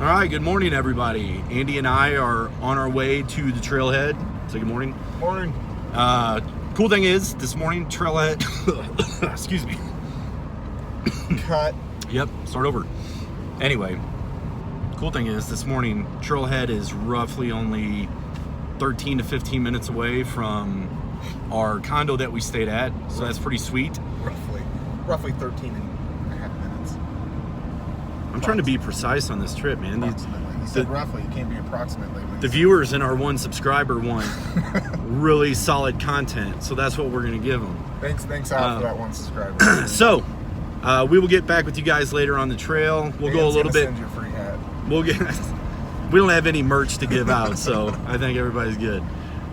All right, good morning, everybody. Andy and I are on our way to the trailhead. Say good morning. Morning. Cool thing is, this morning, trailhead, excuse me. Cut. Yep, start over. Anyway, cool thing is, this morning, trailhead is roughly only 13 to 15 minutes away from our condo that we stayed at, so that's pretty sweet. Roughly 13 and a half minutes. I'm trying to be precise on this trip, man. Approximately. You said roughly, you can't be approximately. The viewers and our one subscriber want really solid content, so that's what we're going to give them. Thanks out for that one subscriber. So, we will get back with you guys later on the trail. We'll go a little bit. Send you a free hat. We don't have any merch to give out, so I think everybody's good.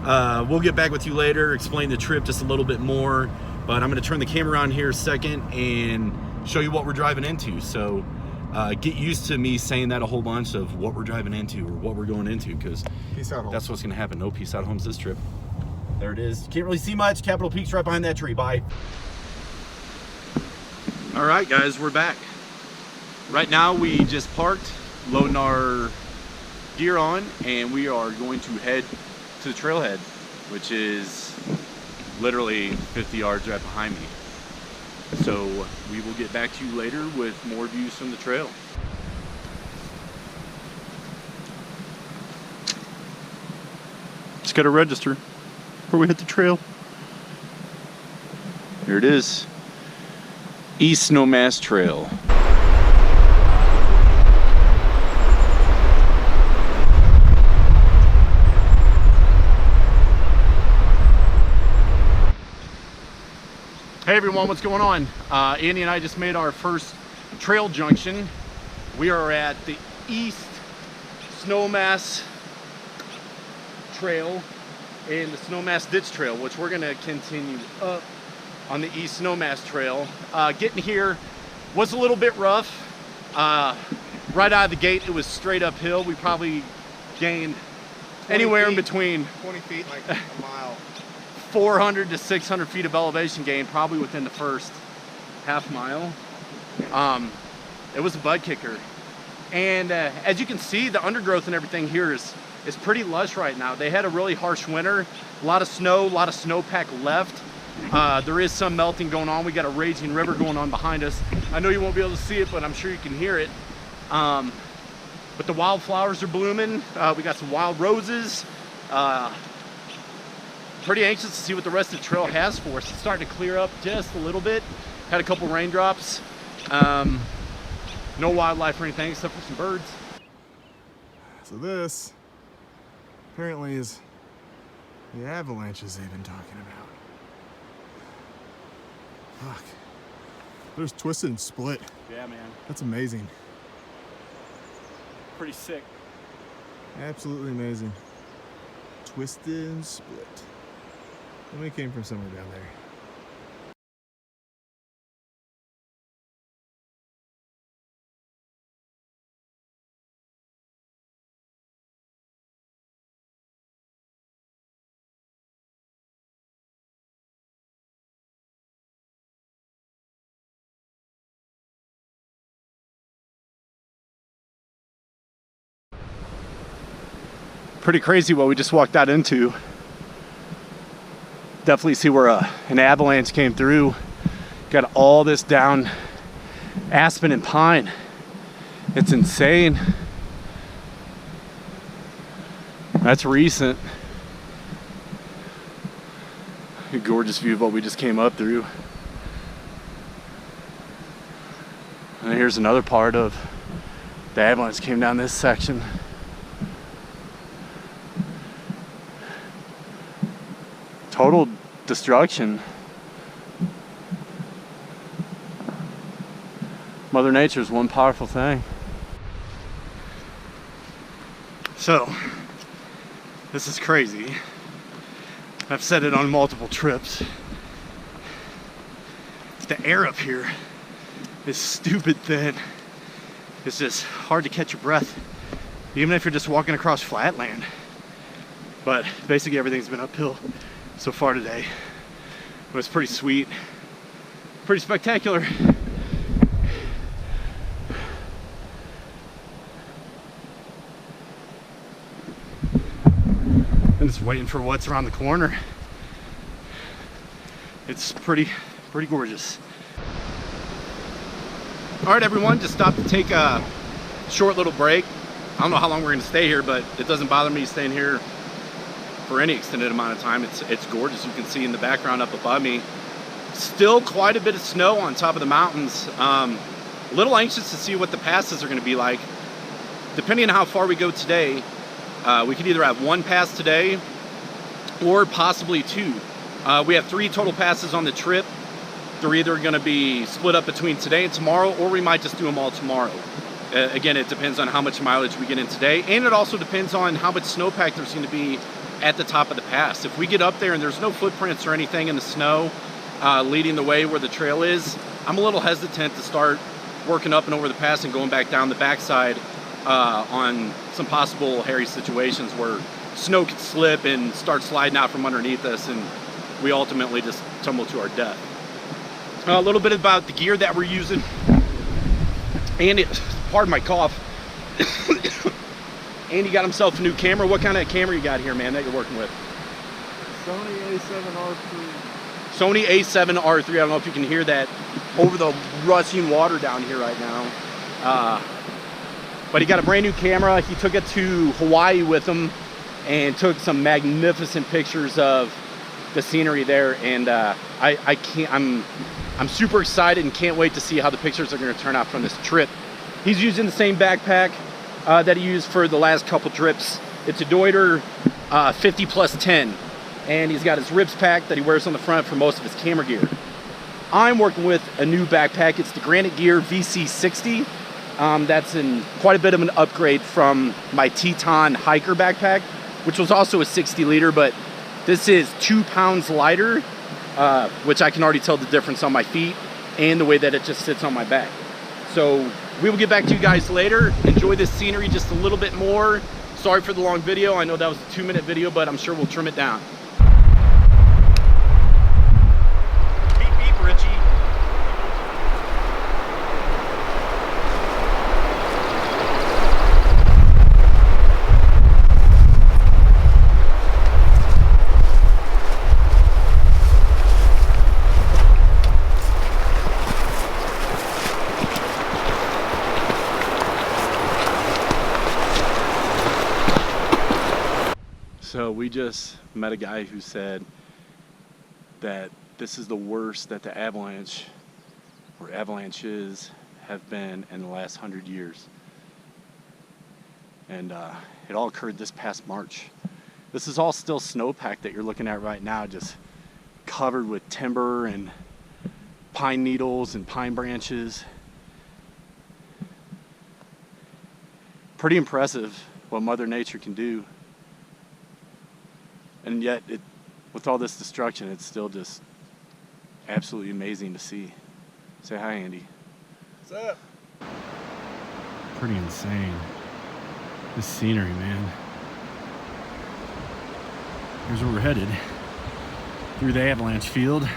We'll get back with you later, explain the trip just a little bit more, but I'm going to turn the camera on here a second and show you what we're driving into. So get used to me saying that a whole bunch of what we're driving into or what we're going into, because that's what's going to happen. No peace out homes this trip. There it is. Can't really see much. Capitol Peak's right behind that tree. Bye. All right, guys, we're back. Right now, we just parked, loading our gear on, and we are going to head to the trailhead, which is literally 50 yards right behind me. So we will get back to you later with more views from the trail. Just got to register before we hit the trail. Here it is. East Snowmass Trail. Hey everyone, what's going on? Andy and I just made our first trail junction. We are at the East Snowmass Trail and the Snowmass Ditch Trail, which we're gonna continue up on the East Snowmass Trail. Getting here was a little bit rough. Right out of the gate, it was straight uphill. We probably gained anywhere in between 20 feet, like a mile. 400 to 600 feet of elevation gain, probably within the first half mile. It was a butt kicker. And as you can see, the undergrowth and everything here is pretty lush right now. They had a really harsh winter, a lot of snow, a lot of snowpack left. There is some melting going on. We got a raging river going on behind us. I know you won't be able to see it, but I'm sure you can hear it. But the wildflowers are blooming. We got some wild roses. Pretty anxious to see what the rest of the trail has for us. It's starting to clear up just a little bit. Had a couple raindrops. No wildlife or anything except for some birds. So this apparently is the avalanches they've been talking about. Fuck. There's Twisted and Split. Yeah, man. That's amazing. Pretty sick. Absolutely amazing. Twisted and Split. And we came from somewhere down there. Pretty crazy what we just walked out into. Definitely see where an avalanche came through. Got all this down aspen and pine. It's insane. That's recent. A gorgeous view of what we just came up through. And here's another part of the avalanche came down this section. Total destruction. Mother Nature is one powerful thing. So, this is crazy. I've said it on multiple trips. The air up here is stupid thin. It's just hard to catch your breath, even if you're just walking across flat land. But basically everything's been uphill so far today. But it's pretty sweet, pretty spectacular. just waiting for what's around the corner. It's pretty gorgeous. All right, everyone, just stopped to take a short little break. I don't know how long we're gonna stay here, but it doesn't bother me staying here for any extended amount of time. It's gorgeous. You can see in the background up above me, still quite a bit of snow on top of the mountains. A little anxious to see what the passes are gonna be like. Depending on how far we go today, we could either have one pass today or possibly two. We have 3 total passes on the trip. They're either going to be split up between today and tomorrow, or we might just do them all tomorrow. Again, it depends on how much mileage we get in today, and it also depends on how much snowpack there's going to be at the top of the pass. If we get up there and there's no footprints or anything in the snow leading the way where the trail is, I'm a little hesitant to start working up and over the pass and going back down the backside on some possible hairy situations where snow could slip and start sliding out from underneath us, and we ultimately just tumble to our death. A little bit about the gear that we're using. And pardon my cough. Andy got himself a new camera. What kind of camera you got here, man, that you're working with? Sony A7R3. Sony A7R3. I don't know if you can hear that over the rushing water down here right now. But he got a brand new camera. He took it to Hawaii with him and took some magnificent pictures of the scenery there, and I'm super excited and can't wait to see how the pictures are going to turn out from this trip. He's using the same backpack that he used for the last couple trips. It's a Deuter 50+10, and he's got his ribs pack that he wears on the front for most of his camera gear. I'm working with a new backpack. It's the Granite Gear VC60. That's in quite a bit of an upgrade from my Teton hiker backpack, which was also a 60 liter, but this is 2 pounds lighter, which I can already tell the difference on my feet and the way that it just sits on my back. So we will get back to you guys later. Enjoy this scenery just a little bit more. Sorry for the long video. I know that was a 2-minute video, but I'm sure we'll trim it down. Beep, beep, Richie. So we just met a guy who said that this is the worst that the avalanche or avalanches have been in the last 100 years. And it all occurred this past March. This is all still snowpack that you're looking at right now, just covered with timber and pine needles and pine branches. Pretty impressive what Mother Nature can do. And yet, with all this destruction, it's still just absolutely amazing to see. Say hi, Andy. What's up? Pretty insane. This scenery, man. Here's where we're headed. Through the avalanche field.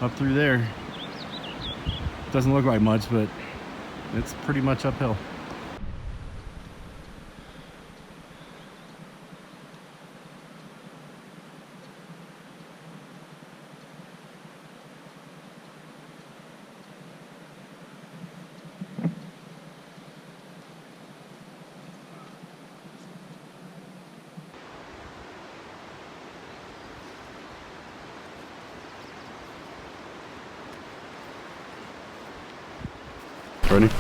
Up through there. Doesn't look like much, but it's pretty much uphill. Ready?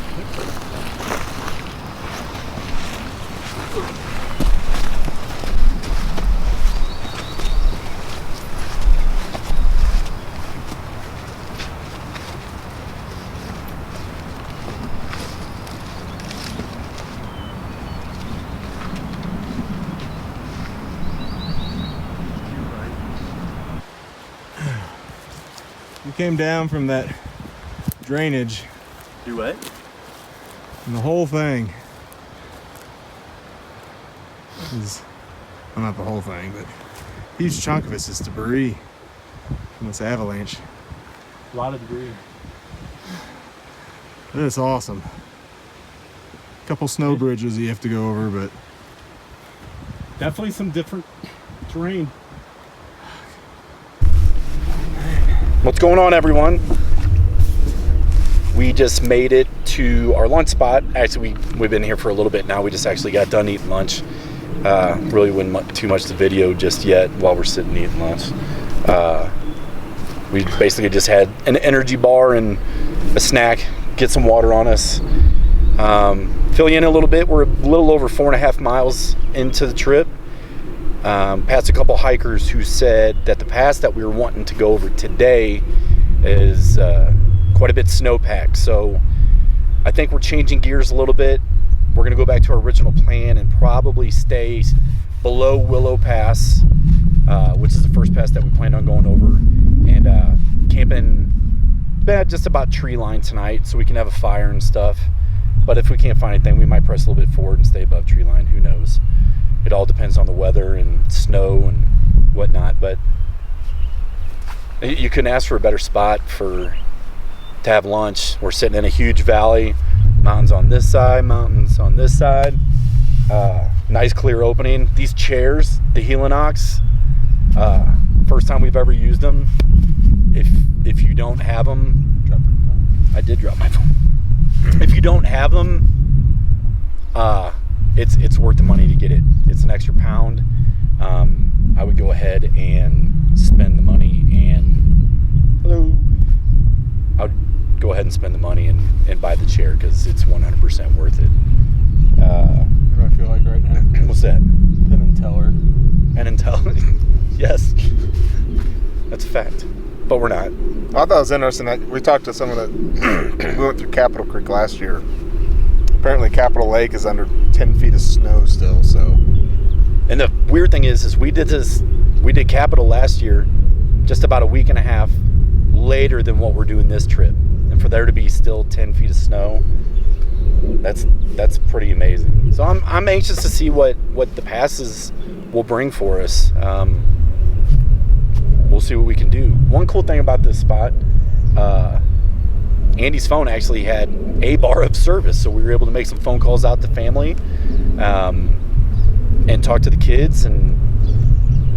We came down from that drainage. Do what? And the whole thing is, well, not the whole thing, but a huge chunk of it's just debris from this avalanche. A lot of debris. It's awesome. Couple snow bridges you have to go over, but definitely some different terrain. What's going on, everyone? We just made it to our lunch spot. Actually, we've been here for a little bit now. We just actually got done eating lunch. Really wasn't too much to video just yet while we're sitting eating lunch. We basically just had an energy bar and a snack, get some water on us. Fill you in a little bit, we're a little over 4.5 miles into the trip. Past a couple hikers who said that the pass that we were wanting to go over today is quite a bit snowpacked. So I think we're changing gears a little bit. We're going to go back to our original plan and probably stay below Willow Pass, which is the first pass that we planned on going over, and camping just about tree line tonight so we can have a fire and stuff. But if we can't find anything, we might press a little bit forward and stay above tree line. Who knows? It all depends on the weather and snow and whatnot. But you couldn't ask for a better spot to have lunch. We're sitting in a huge valley, mountains on this side, mountains on this side. Nice clear opening. These chairs, the Helinox, first time we've ever used them. If you don't have them, I did drop my phone. If you don't have them, it's worth the money to get it. It's an extra pound. I would go ahead and spend the money I would go ahead and spend the money and buy the chair because it's 100% worth it. what do I feel like right now? What's that? Penn and Teller. Penn and Teller. Yes, that's a fact. But we're not. I thought it was interesting that we talked to someone that we went through Capitol Creek last year. Apparently Capitol Lake is under 10 feet of snow still, so. And the weird thing is we did Capitol last year just about a week and a half later than what we're doing this trip. And for there to be still 10 feet of snow, that's pretty amazing. So I'm anxious to see what the passes will bring for us. We'll see what we can do. One cool thing about this spot, Andy's phone actually had a bar of service, so we were able to make some phone calls out to family and talk to the kids, and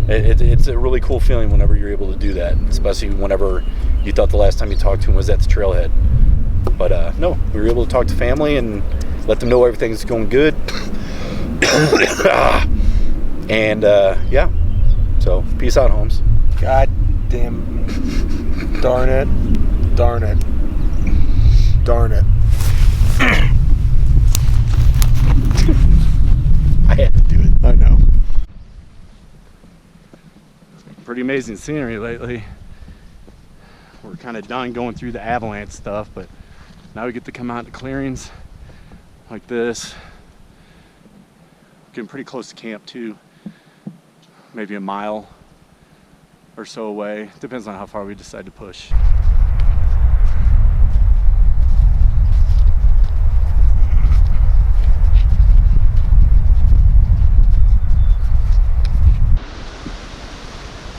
it's a really cool feeling whenever you're able to do that, especially whenever you thought the last time you talked to him was at the trailhead. But no, we were able to talk to family and let them know everything's going good. And yeah, so peace out, Holmes. God damn. Darn it. Darn it. Darn it. I had to do it. I know. Pretty amazing scenery lately. We're kind of done going through the avalanche stuff, but now we get to come out to clearings like this. Getting pretty close to camp too. Maybe a mile or so away. Depends on how far we decide to push.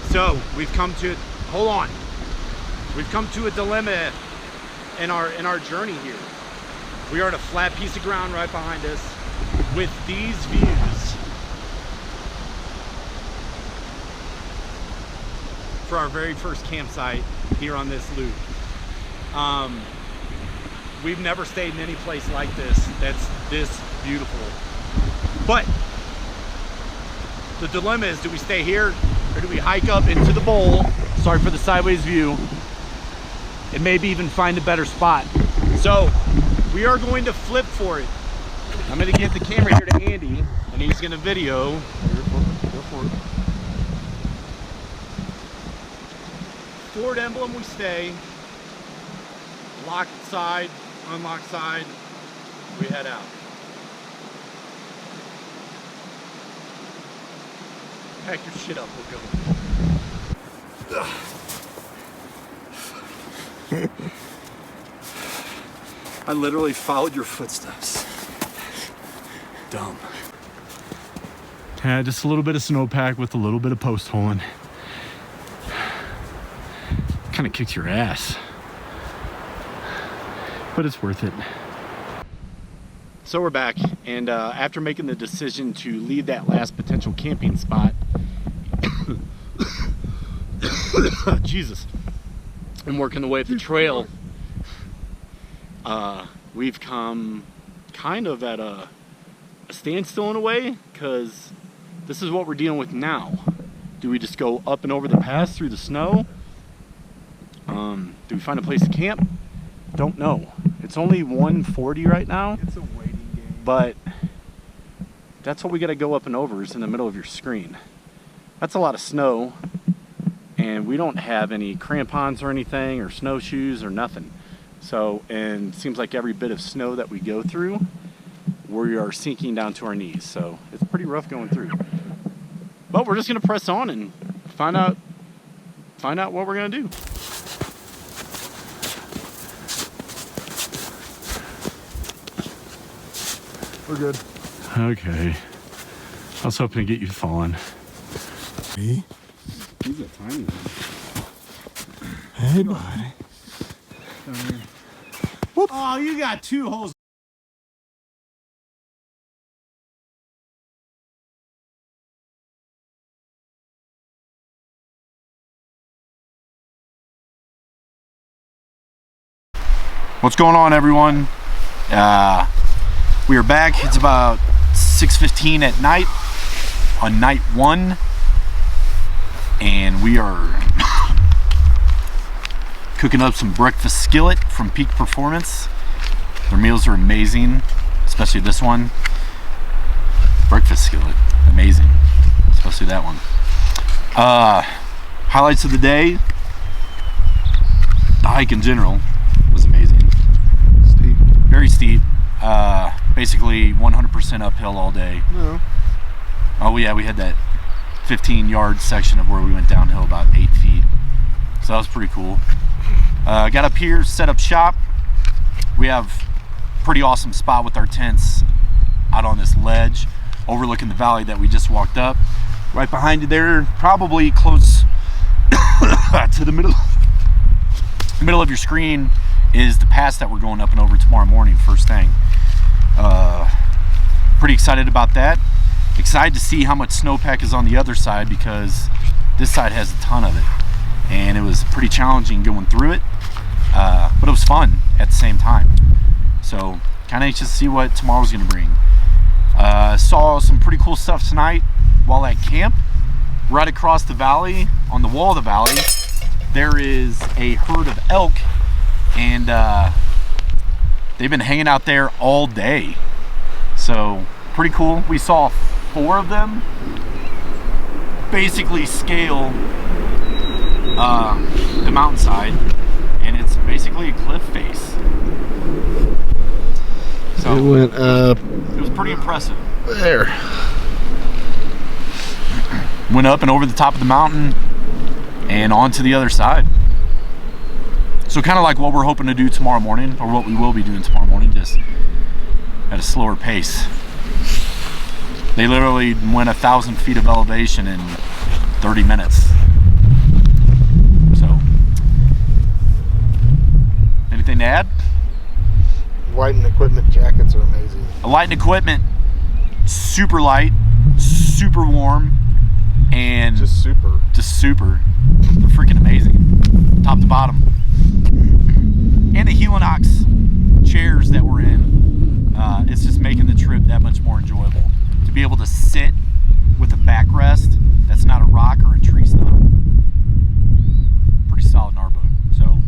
So we've come to, hold on. We've come to a dilemma in our journey here. We are at a flat piece of ground right behind us with these views for our very first campsite here on this loop. We've never stayed in any place like this that's this beautiful. But the dilemma is, do we stay here or do we hike up into the bowl? Sorry for the sideways view. And maybe even find a better spot. So we are going to flip for it. I'm gonna give the camera here to Andy and he's gonna video. Go for it. Ford emblem, we stay. Lock side, unlock side, we head out. Pack your shit up, we'll go. I literally followed your footsteps. Dumb. Yeah, just a little bit of snowpack with a little bit of post holing. Kind of kicks your ass, but it's worth it. So we're back, and after making the decision to leave that last potential camping spot, Jesus, and working the way up the trail, we've come kind of at a standstill in a way, because this is what we're dealing with now. Do we just go up and over the pass through the snow? Do we find a place to camp? Don't know. It's only 1:40 right now. It's a waiting game. But that's what we got to go up and over is in the middle of your screen. That's a lot of snow, and we don't have any crampons or anything or snowshoes or nothing. So, and it seems like every bit of snow that we go through, we are sinking down to our knees. So it's pretty rough going through. But we're just gonna press on and find out what we're gonna do. We're good. Okay. I was hoping to get you falling. Me? He's a tiny one. Hey, buddy. Oh, you got 2 holes. What's going on, everyone? We are back. It's about 6:15 at night on night 1, and we are cooking up some breakfast skillet from Peak Performance. Their meals are amazing, especially this one. Breakfast skillet, amazing, especially that one. Highlights of the day. The hike in general was amazing. Steep. Very steep. Basically 100% uphill all day. No. Oh yeah, we had that 15-yard section of where we went downhill about 8 feet. So that was pretty cool. Got up here, set up shop. We have a pretty awesome spot with our tents out on this ledge overlooking the valley that we just walked up. Right behind you there, probably close to the middle of your screen, is the pass that we're going up and over tomorrow morning, first thing. Pretty excited about that. Excited to see how much snowpack is on the other side, because this side has a ton of it, and it was pretty challenging going through it, but it was fun at the same time. So kind of anxious to see what tomorrow's gonna bring. Saw some pretty cool stuff tonight while at camp. Right across the valley, on the wall of the valley, there is a herd of elk, and they've been hanging out there all day. So pretty cool. We saw 4 of them basically scale the mountainside, and it's basically a cliff face. So It went up it was pretty impressive. there. Went up and over the top of the mountain and on to the other side. So kind of like what we're hoping to do tomorrow morning, or what we will be doing tomorrow morning, just at a slower pace. They literally went 1,000 feet of elevation in 30 minutes. So, anything to add? Light and equipment jackets are amazing. Light and equipment, super light, super warm, and Just super. They're freaking amazing, top to bottom. And the Helinox chairs that we're in, it's just making the trip that much more enjoyable. To be able to sit with a backrest that's not a rock or a tree stump, pretty solid in our book. So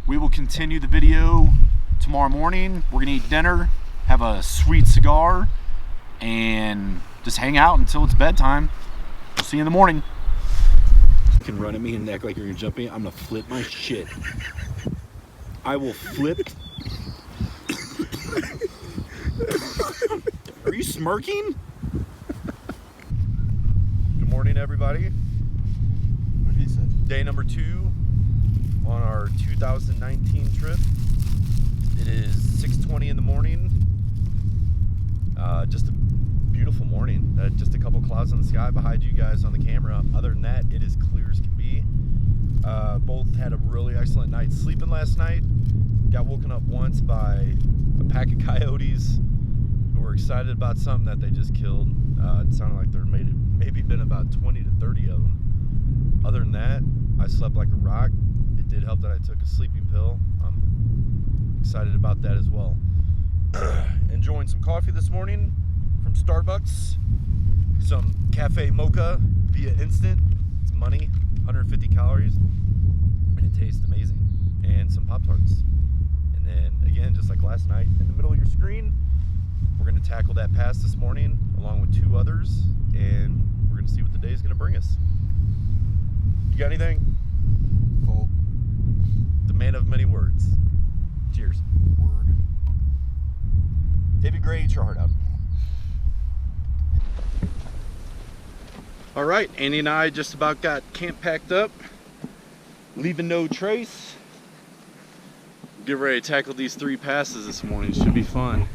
we will continue the video tomorrow morning. We're gonna eat dinner, have a sweet cigar, and just hang out until it's bedtime. We'll see you in the morning. You can run at me and act like you're gonna jump me. I'm gonna flip my shit. I will flip. Are you smirking? Good morning, everybody. What he said. Day number 2 on our 2019 trip. It is 6:20 in the morning. Just a beautiful morning. Just a couple clouds on the sky behind you guys on the camera. Other than that, it is clear as can be. Both had a really excellent night sleeping last night. Got woken up once by a pack of coyotes who were excited about something that they just killed. It sounded like there maybe been about 20 to 30 of them. Other than that, I slept like a rock. It did help that I took a sleeping pill. I'm excited about that as well. Enjoying some coffee this morning from Starbucks. Some cafe mocha via instant. It's money, 150 calories, and it tastes amazing. And some Pop-Tarts. And then again, just like last night, in the middle of your screen, we're gonna tackle that pass this morning along with 2 others, and we're gonna see what the day is gonna bring us. You got anything? Cold. The man of many words. Cheers. Word. David Gray, eat your heart out. All right, Andy and I just about got camp packed up, leaving no trace. Get ready to tackle these 3 passes this morning. Should be fun.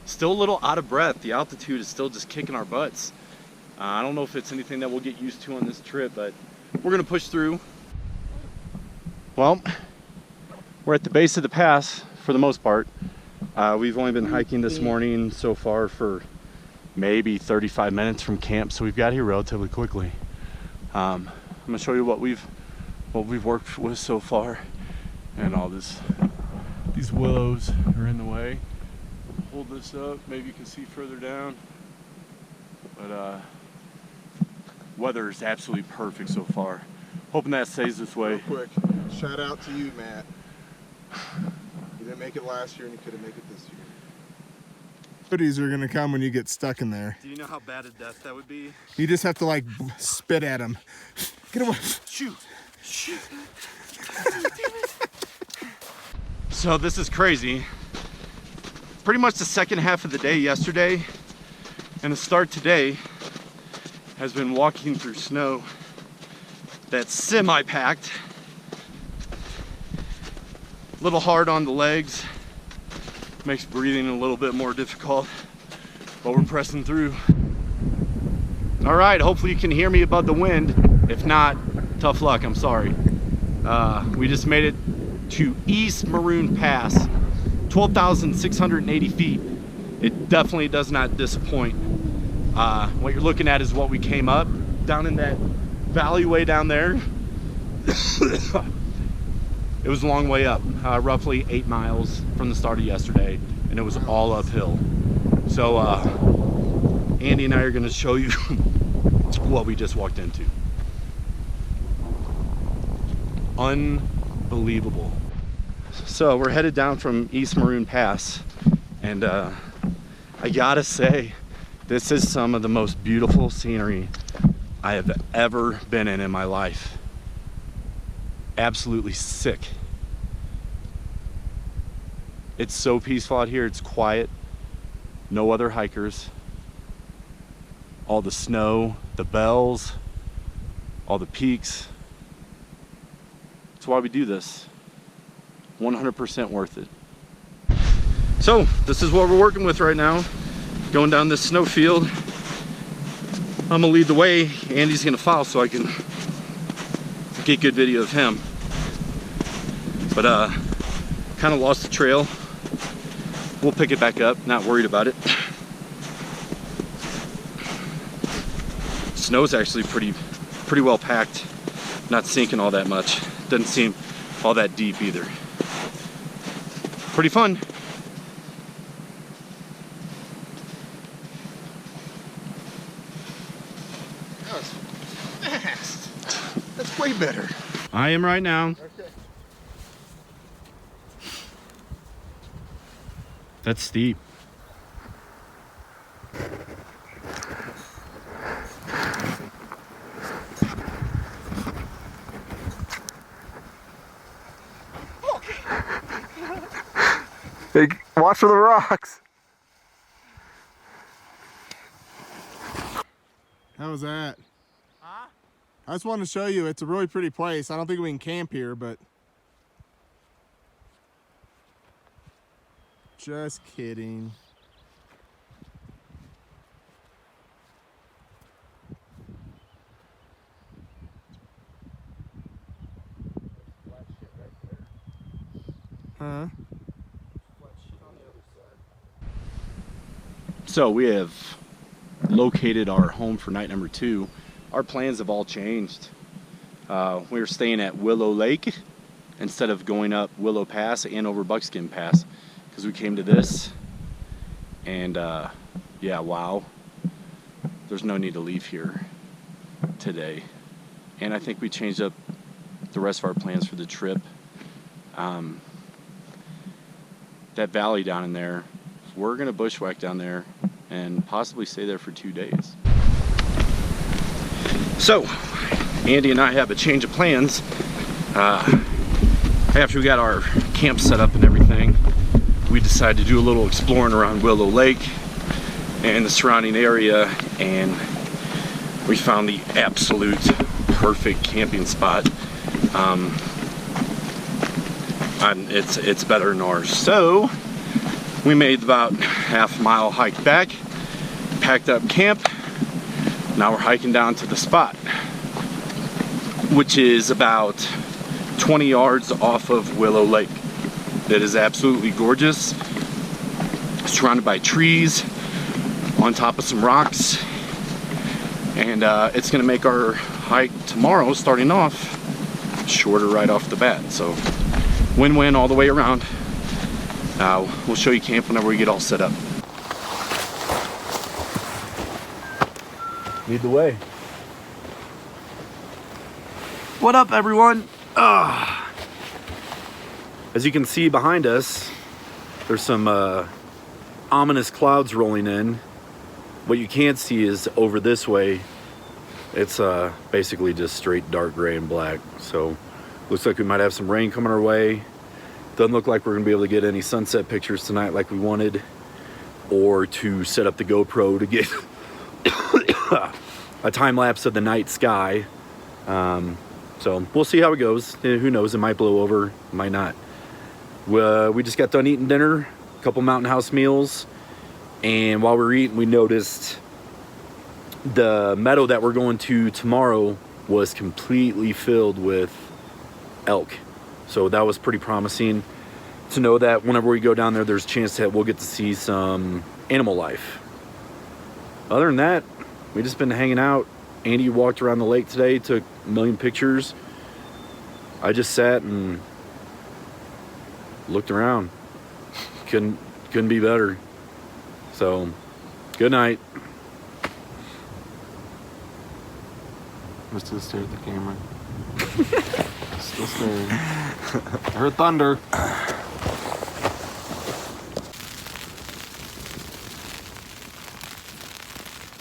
Still a little out of breath. The altitude is still just kicking our butts. I don't know if it's anything that we'll get used to on this trip, but we're gonna push through. Well, we're at the base of the pass for the most part. We've only been hiking this morning so far for maybe 35 minutes from camp, so we've got here relatively quickly. I'm gonna show you what we've worked with so far, and all this. These willows are in the way. Hold this up, maybe you can see further down. But weather is absolutely perfect so far. Hoping that stays this way. Real quick, shout out to you, Matt. You didn't make it last year and you could have made it this year. Hoodies are gonna come when you get stuck in there. Do you know how bad a death that would be? You just have to like spit at them. Get away. Shoot. Shoot. So this is crazy. Pretty much the second half of the day yesterday and the start today has been walking through snow that's semi-packed. A little hard on the legs. Makes breathing a little bit more difficult, but we're pressing through. All right, hopefully you can hear me above the wind. If not, tough luck, I'm sorry. We just made it to East Maroon Pass, 12,680 feet. It definitely does not disappoint. What you're looking at is what we came up down in that valley way down there. It was a long way up, roughly 8 miles from the start of yesterday, and it was all uphill. So Andy and I are gonna show you what we just walked into. Unbelievable. So we're headed down from East Maroon Pass, and I gotta say, this is some of the most beautiful scenery I have ever been in my life. Absolutely sick. It's so peaceful out here. It's quiet. No other hikers. All the snow, the bells, all the peaks. That's why we do this. 100% worth it. So this is what we're working with right now. Going down this snow field. I'm gonna lead the way. Andy's gonna follow so I can get good video of him. But kind of lost the trail. We'll pick it back up, not worried about it. Snow's actually pretty well packed, not sinking all that much. Doesn't seem all that deep either. Pretty fun. That was fast. That's way better. I am right now. Okay. That's steep. Hey, watch for the rocks. How was that? Huh? I just wanted to show you, it's a really pretty place. I don't think we can camp here, but just kidding. Huh? So we have located our home for night number 2. Our plans have all changed. We were staying at Willow Lake instead of going up Willow Pass and over Buckskin Pass, because we came to this, and yeah, wow, there's no need to leave here today. And I think we changed up the rest of our plans for the trip. That valley down in there, we're gonna bushwhack down there and possibly stay there for 2 days. So Andy and I have a change of plans. After we got our camp set up and everything, we decided to do a little exploring around Willow Lake and the surrounding area, and we found the absolute perfect camping spot. And it's better than ours. So we made about half-mile hike back, packed up camp. Now we're hiking down to the spot, which is about 20 yards off of Willow Lake. It is absolutely gorgeous, surrounded by trees, on top of some rocks, and it's gonna make our hike tomorrow, starting off, shorter right off the bat. So win-win all the way around. We'll show you camp whenever we get all set up. Lead the way. What up, everyone? As you can see behind us, there's some ominous clouds rolling in. What you can't see is over this way, it's basically just straight dark gray and black. So looks like we might have some rain coming our way. Doesn't look like we're gonna be able to get any sunset pictures tonight like we wanted, or to set up the GoPro to get a time lapse of the night sky. So we'll see how it goes. Who knows, it might blow over, it might not. We just got done eating dinner, a couple Mountain House meals, and while we were eating, we noticed the meadow that we're going to tomorrow was completely filled with elk. So that was pretty promising to know that whenever we go down there, there's a chance that we'll get to see some animal life. Other than that, we've just been hanging out. Andy walked around the lake today, took a million pictures. I just sat and looked around. Couldn't be better. So, good night. I'm still staring at the camera. Still staring. I heard thunder.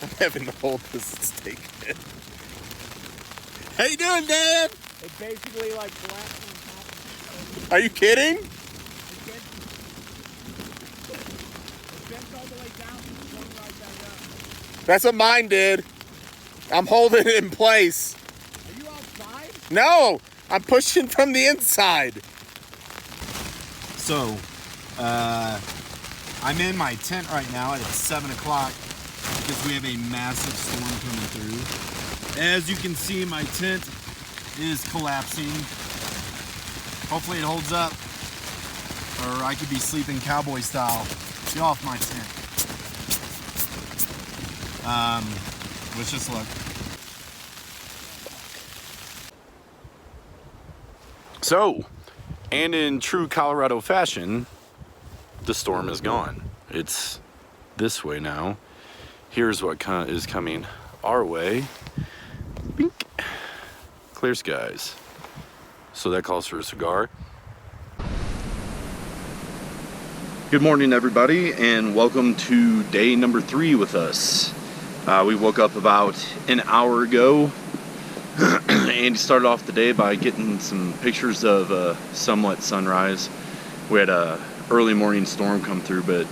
I'm having to hold this steak. How you doing, Dad? It's basically like collapsing on top of Are you kidding? it bends all the way down and going right back up. That's what mine did. I'm holding it in place. Are you outside? No, I'm pushing from the inside. So, I'm in my tent right now. It's 7 o'clock because we have a massive storm coming through. As you can see, my tent is collapsing. Hopefully it holds up, or I could be sleeping cowboy style. Get off my tent. Wish us luck. So, and in true Colorado fashion, the storm is gone. It's this way now. Here's what is coming our way. Bink. Clear skies. So that calls for a cigar. Good morning, everybody, and welcome to day number 3 with us. We woke up about an hour ago. Andy started off the day by getting some pictures of somewhat sunrise. We had a early morning storm come through, but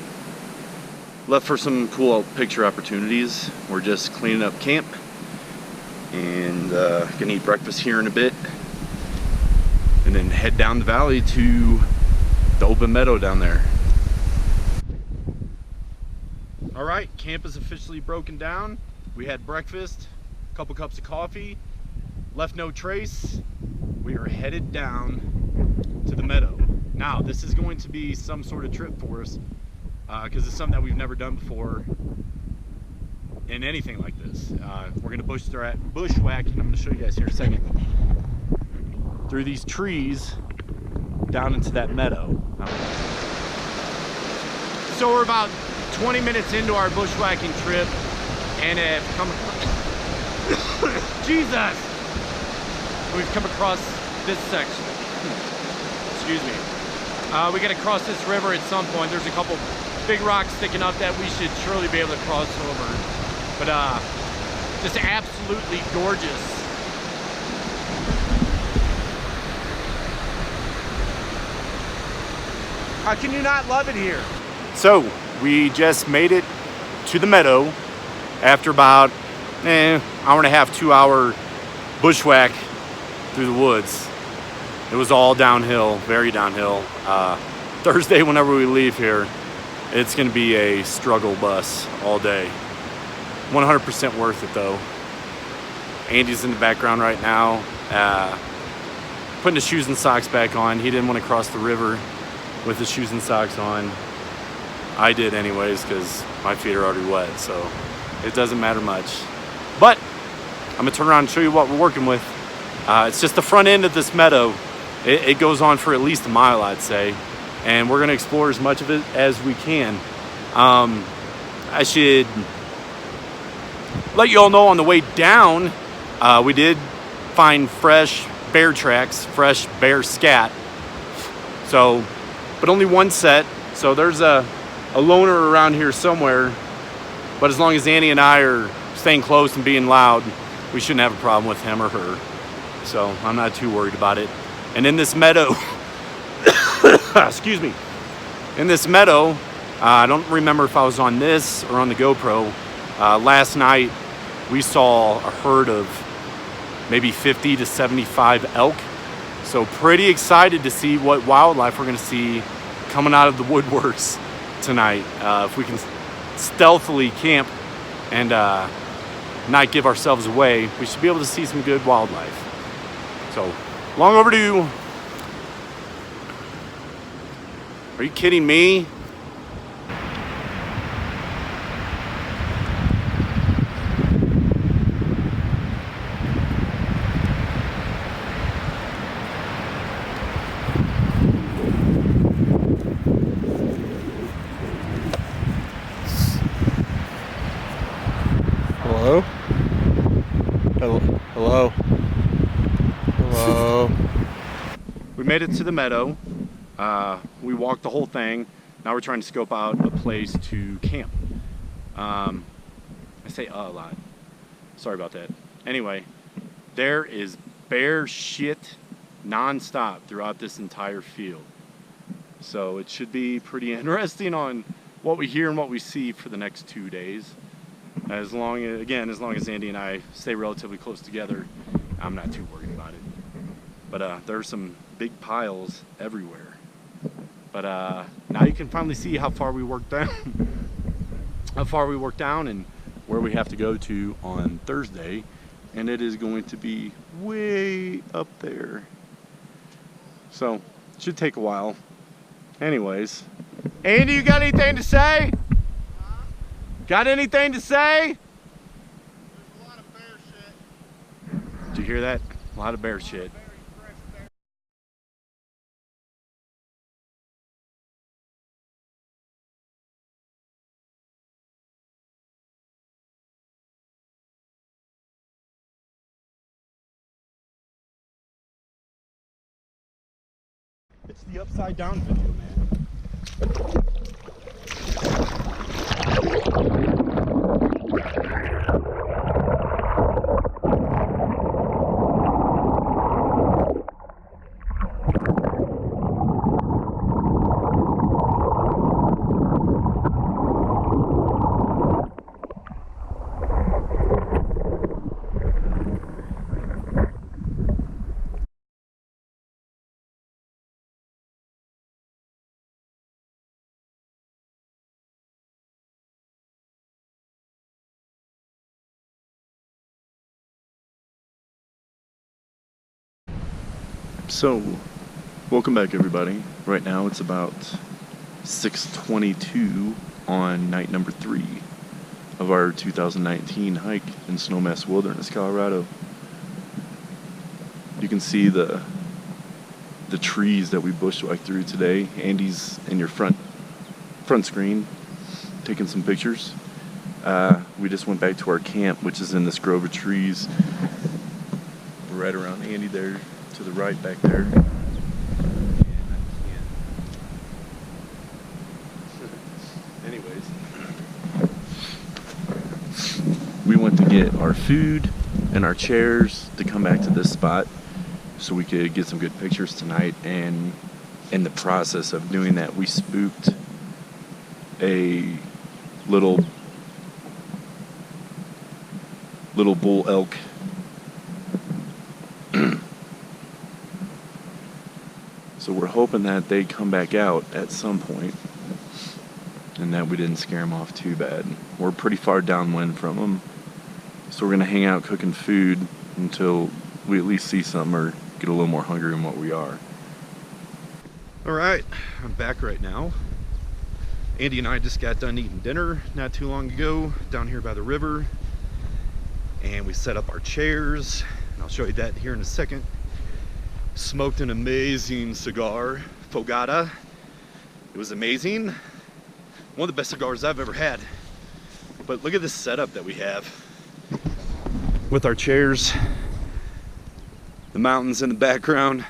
left for some cool picture opportunities. We're just cleaning up camp and gonna eat breakfast here in a bit, and then head down the valley to the open meadow down there. All right, camp is officially broken down. We had breakfast, a couple cups of coffee, left no trace. We are headed down to the meadow. Now, this is going to be some sort of trip for us. because it's something that we've never done before in anything like this. We're gonna bushwhack, and I'm gonna show you guys here in a second, through these trees down into that meadow. So we're about 20 minutes into our bushwhacking trip, and have come Jesus! We've come across this section. Excuse me. We gotta cross this river at some point. There's a couple big rocks sticking up that we should surely be able to cross over. But just absolutely gorgeous. How can you not love it here? So we just made it to the meadow after about hour and a half, 2 hour bushwhack through the woods. It was all downhill, very downhill. Thursday, whenever we leave here, it's gonna be a struggle bus all day. 100% worth it though. Andy's in the background right now, putting his shoes and socks back on. He didn't want to cross the river with his shoes and socks on. I did anyways, because my feet are already wet, so it doesn't matter much. But I'm gonna turn around and show you what we're working with. It's just the front end of this meadow. It goes on for at least a mile, I'd say, and we're gonna explore as much of it as we can. I should let you all know on the way down, we did find fresh bear tracks, fresh bear scat. So, but only one set. So there's a loner around here somewhere. But as long as Annie and I are staying close and being loud, we shouldn't have a problem with him or her. So I'm not too worried about it. And in this meadow, excuse me, in this meadow, I don't remember if I was on this or on the GoPro. Last night, we saw a herd of maybe 50 to 75 elk. So pretty excited to see what wildlife we're gonna see coming out of the woodworks tonight. If we can stealthily camp and not give ourselves away, we should be able to see some good wildlife. So, long overdue. Are you kidding me? Hello? Hello? Hello? We made it to the meadow. We walked the whole thing. Now we're trying to scope out a place to camp. I say a lot. Sorry about that. Anyway, there is bear shit non-stop throughout this entire field. So it should be pretty interesting on what we hear and what we see for the next 2 days. As long as Andy and I stay relatively close together, I'm not too worried about it. But there are some big piles everywhere. But now you can finally see how far we worked down, and where we have to go to on Thursday, and it is going to be way up there. So it should take a while. Anyways, Andy, you got anything to say? Got anything to say? There's a lot of bear shit. Did you hear that? A lot of bear shit. It's the upside down video, man. So, welcome back everybody. Right now it's about 6:22 on night number 3 of our 2019 hike in Snowmass Wilderness, Colorado. You can see the trees that we bushwhacked through today. Andy's in your front screen taking some pictures. We just went back to our camp, which is in this grove of trees right around Andy there to the right back there. Anyways, we went to get our food and our chairs to come back to this spot so we could get some good pictures tonight. And in the process of doing that, we spooked a little bull elk. So we're hoping that they come back out at some point and that we didn't scare them off too bad. We're pretty far downwind from them, so we're gonna hang out cooking food until we at least see something or get a little more hungry than what we are. All right, I'm back right now. Andy and I just got done eating dinner not too long ago down here by the river, and we set up our chairs, and I'll show you that here in a second. Smoked an amazing cigar, Fogata. It was amazing. One of the best cigars I've ever had. But look at this setup that we have with our chairs, the mountains in the background.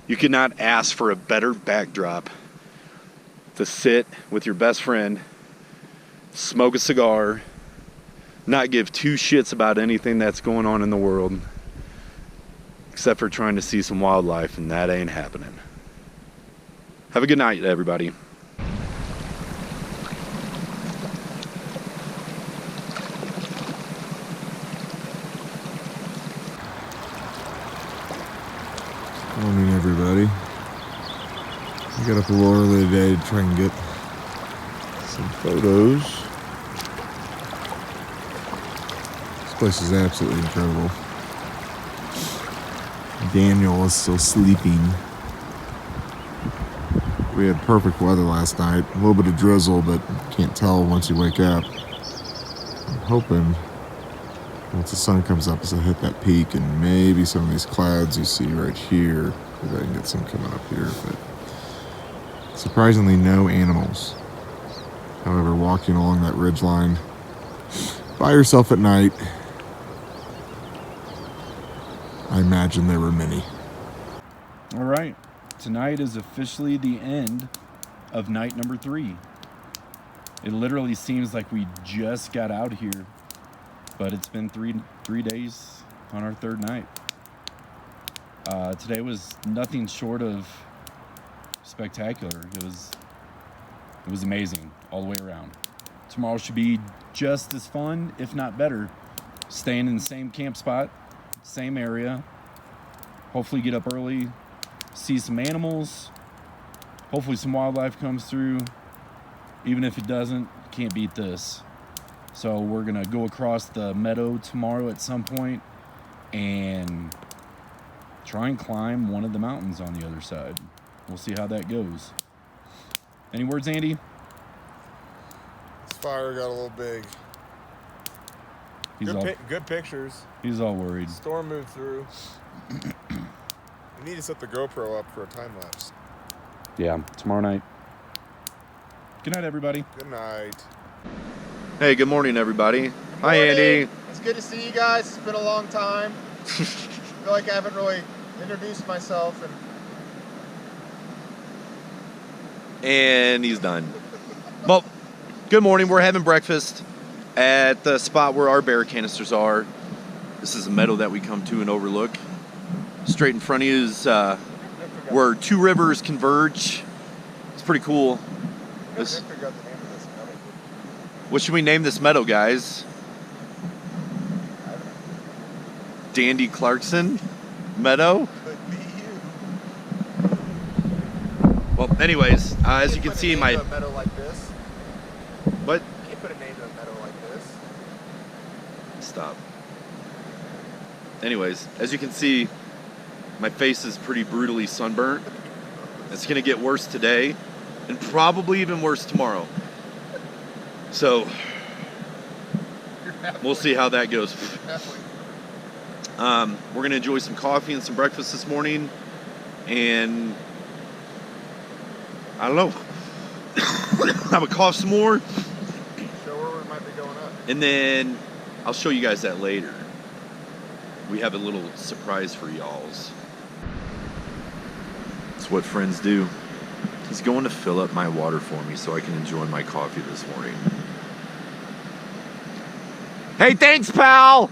You could not ask for a better backdrop to sit with your best friend, smoke a cigar, not give two shits about anything that's going on in the world, except for trying to see some wildlife, and that ain't happening. Have a good night, everybody. Morning, everybody. I got up a little early today to try and get some photos. This place is absolutely incredible. Daniel is still sleeping. We had perfect weather last night. A little bit of drizzle, but can't tell once you wake up. I'm hoping once the sun comes up, as I hit that peak, and maybe some of these clouds you see right here, if I can get some coming up here. But surprisingly, no animals. However, walking along that ridgeline by yourself at night, I imagine there were many. All right, tonight is officially the end of night number 3. It literally seems like we just got out here, but it's been three days on our 3rd night. Today was nothing short of spectacular. It was amazing all the way around. Tomorrow should be just as fun, if not better. Staying in the same camp spot, same area. Hopefully get up early, see some animals. Hopefully some wildlife comes through. Even if it doesn't, can't beat this. So we're gonna go across the meadow tomorrow at some point and try and climb one of the mountains on the other side. We'll see how that goes. Any words, Andy? This fire got a little big. Good pictures. He's all worried. Storm moved through. We need to set the GoPro up for a time lapse. Yeah, tomorrow night. Good night, everybody. Good night. Hey, good morning, everybody. Hi, Andy. It's good to see you guys. It's been a long time. I feel like I haven't really introduced myself. And he's done. Well, good morning. We're having breakfast at the spot where our bear canisters are. This is a meadow that we come to and overlook. Straight in front of you is where 2 rivers converge. It's pretty cool. What should we name this meadow, guys? Dandy Clarkson Meadow? Could be you. Well, anyways, as you can see, my... A meadow like this. What? You can't put a name to a meadow like this. Stop. Anyways, as you can see, my face is pretty brutally sunburnt. It's gonna get worse today. and probably even worse tomorrow. So we'll see how that goes. We're gonna enjoy some coffee and some breakfast this morning, and I don't know. I'm gonna cough some more, Show where we might be going up. and then I'll show you guys that later. We have a little surprise for y'alls. It's what friends do. He's going to fill up my water for me so I can enjoy my coffee this morning. Hey, thanks, pal!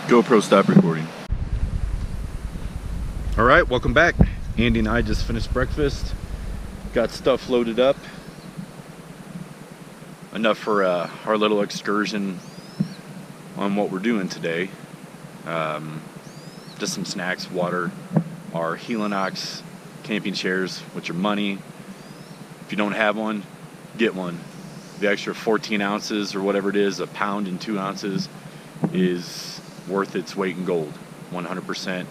GoPro, stop recording. All right, welcome back. Andy and I just finished breakfast. Got stuff loaded up. Enough for our little excursion on what we're doing today. Just some snacks, water, our Helinox camping chairs, which are money. If you don't have one, get one. The extra 14 ounces or whatever it is, a pound and 2 ounces, is worth its weight in gold. 100%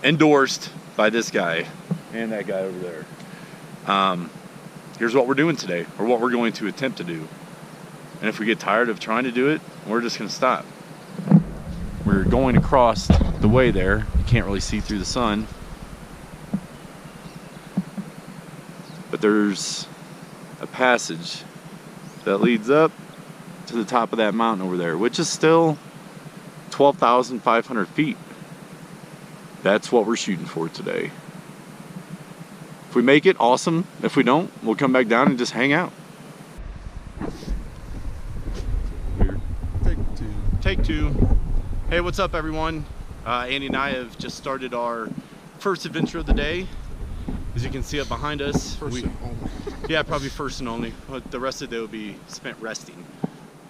endorsed by this guy and that guy over there. Here's what we're doing today, or what we're going to attempt to do. And if we get tired of trying to do it, we're just going to stop. We're going across the way there. You can't really see through the sun. But there's a passage that leads up to the top of that mountain over there, which is still 12,500 feet. That's what we're shooting for today. If we make it, awesome. If we don't, we'll come back down and just hang out. Take two. Hey, what's up, everyone? Andy and I have just started our first adventure of the day. As you can see up behind us, yeah, probably first and only. But the rest of the day will be spent resting.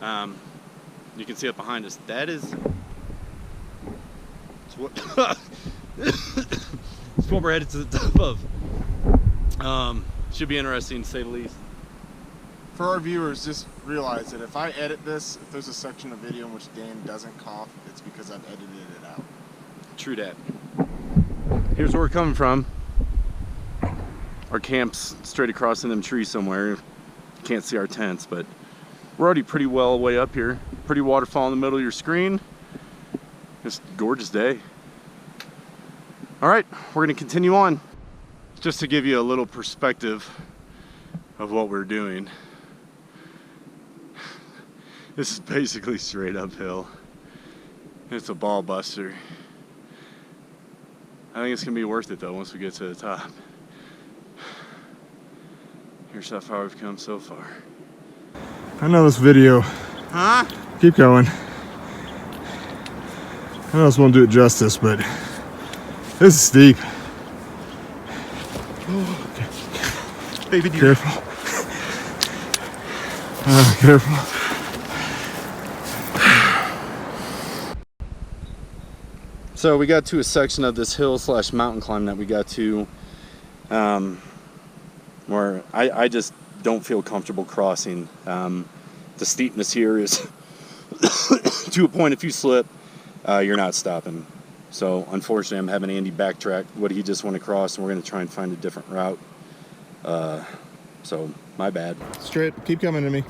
You can see up behind us. That is what it's what we're headed to the top of. Should be interesting, to say the least. For our viewers, just realize that if I edit this, if there's a section of video in which Dan doesn't cough, it's because I've edited it out. True that. Here's where we're coming from. Our camp's straight across in them trees somewhere. You can't see our tents, but we're already pretty well way up here. Pretty waterfall in the middle of your screen. Just a gorgeous day. All right, we're gonna continue on. Just to give you a little perspective of what we're doing. This is basically straight uphill. It's a ball buster. I think it's gonna be worth it though once we get to the top. Here's how far we've come so far. I know this video. Huh? Keep going. I know this won't do it justice, but this is steep. Oh, okay. Baby deer. Careful. Careful. So we got to a section of this hill / mountain climb that we got to where I just don't feel comfortable crossing. The steepness here is to a point, if you slip, you're not stopping. So unfortunately, I'm having Andy backtrack what he just went across, and we're going to try and find a different route. So my bad. Straight. Keep coming to me.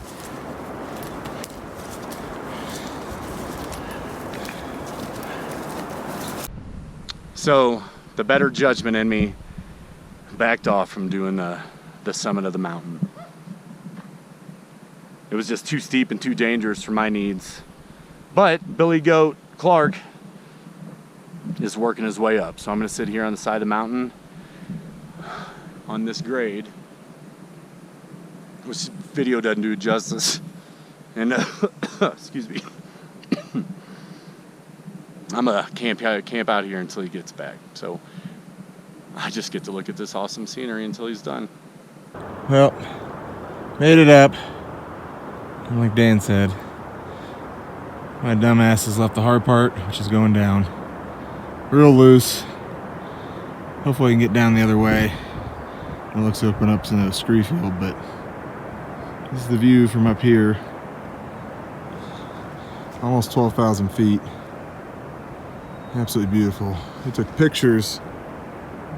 So the better judgment in me backed off from doing the summit of the mountain. It was just too steep and too dangerous for my needs. But Billy Goat Clark is working his way up. So I'm gonna sit here on the side of the mountain on this grade, which video doesn't do justice. And excuse me. I'm gonna camp out here until he gets back. So I just get to look at this awesome scenery until he's done. Well, made it up. And like Dan said, my dumbass has left the hard part, which is going down. Real loose. Hopefully I can get down the other way. It looks to open up to the scree field, but this is the view from up here. Almost 12,000 feet. Absolutely beautiful. We took pictures.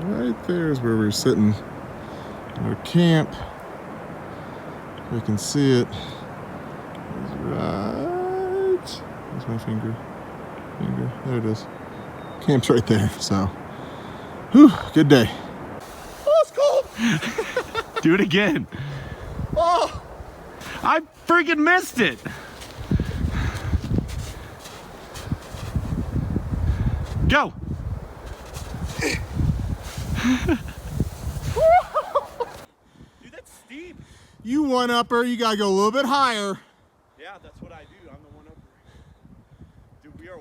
Right there is where we were sitting in our camp. If I can see it. It's right. Where's my finger? There it is. Camp's right there. So, whew, good day. Oh, it's cold. Do it again. Oh, I freaking missed it. Go. Dude, that's steep. You one-upper, you gotta go a little bit higher. Yeah, that's what I do. I'm the one upper. Dude, we are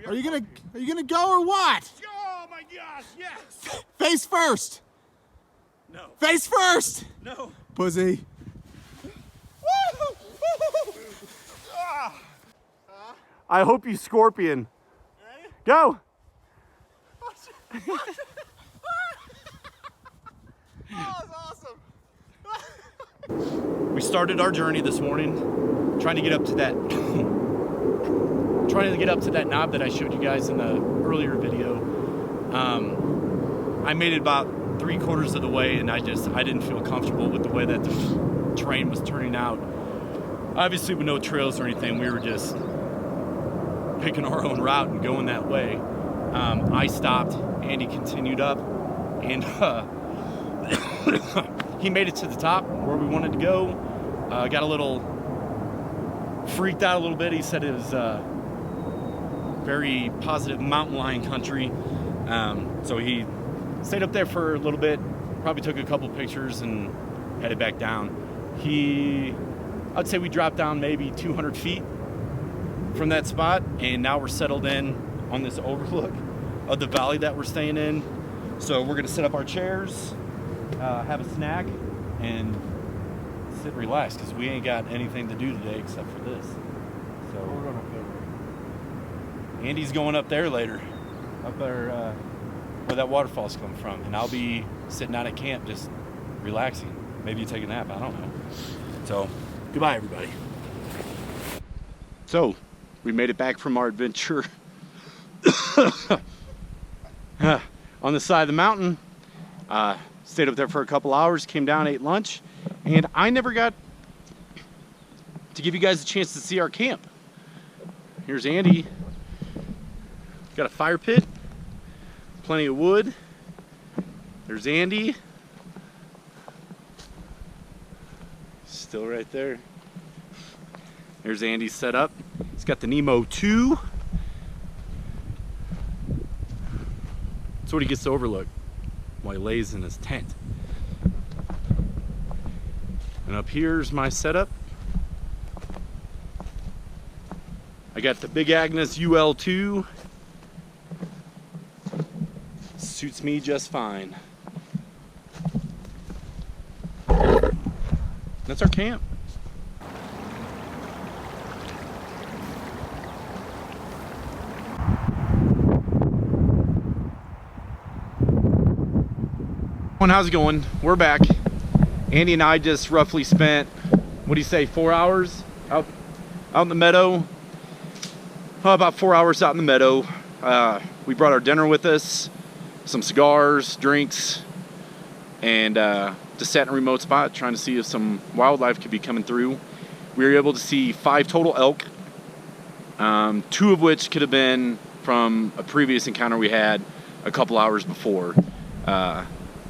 Are you gonna go or what? Oh my gosh, yes. Face first. No. Face first. No. Pussy. I hope you scorpion. Ready? Go. oh, that's awesome. We started our journey this morning trying to get up to that knob that I showed you guys in the earlier video. I made it about 3/4 of the way, and I didn't feel comfortable with the way that the terrain was turning out. Obviously with no trails or anything, we were just picking our own route and going that way. I stopped, Andy continued up, and he made it to the top where we wanted to go. Got a little freaked out a little bit. He said it was very positive mountain lion country. So he stayed up there for a little bit, probably took a couple pictures and headed back down. I'd say we dropped down maybe 200 feet from that spot, and now we're settled in on this overlook of the valley that we're staying in. So we're gonna set up our chairs, have a snack, and sit and relax, because we ain't got anything to do today except for this. So we're going up there. Andy's going up there later, up there where that waterfall's coming from, and I'll be sitting out at camp just relaxing. Maybe take a nap, I don't know. So goodbye, everybody. So we made it back from our adventure on the side of the mountain. Stayed up there for a couple hours, came down, ate lunch, and I never got to give you guys a chance to see our camp. Here's Andy. Got a fire pit, plenty of wood. There's Andy. Still right there. There's Andy's set up. He's got the Nemo 2. That's what he gets to overlook while he lays in his tent. And up here's my setup. I got the Big Agnes UL2. Suits me just fine. That's our camp. How's it going? We're back. Andy and I just roughly spent, what do you say, 4 hours out in the meadow? About 4 hours out in the meadow. We brought our dinner with us, some cigars, drinks, and just sat in a remote spot trying to see if some wildlife could be coming through. We were able to see 5 total elk, 2 of which could have been from a previous encounter we had a couple hours before.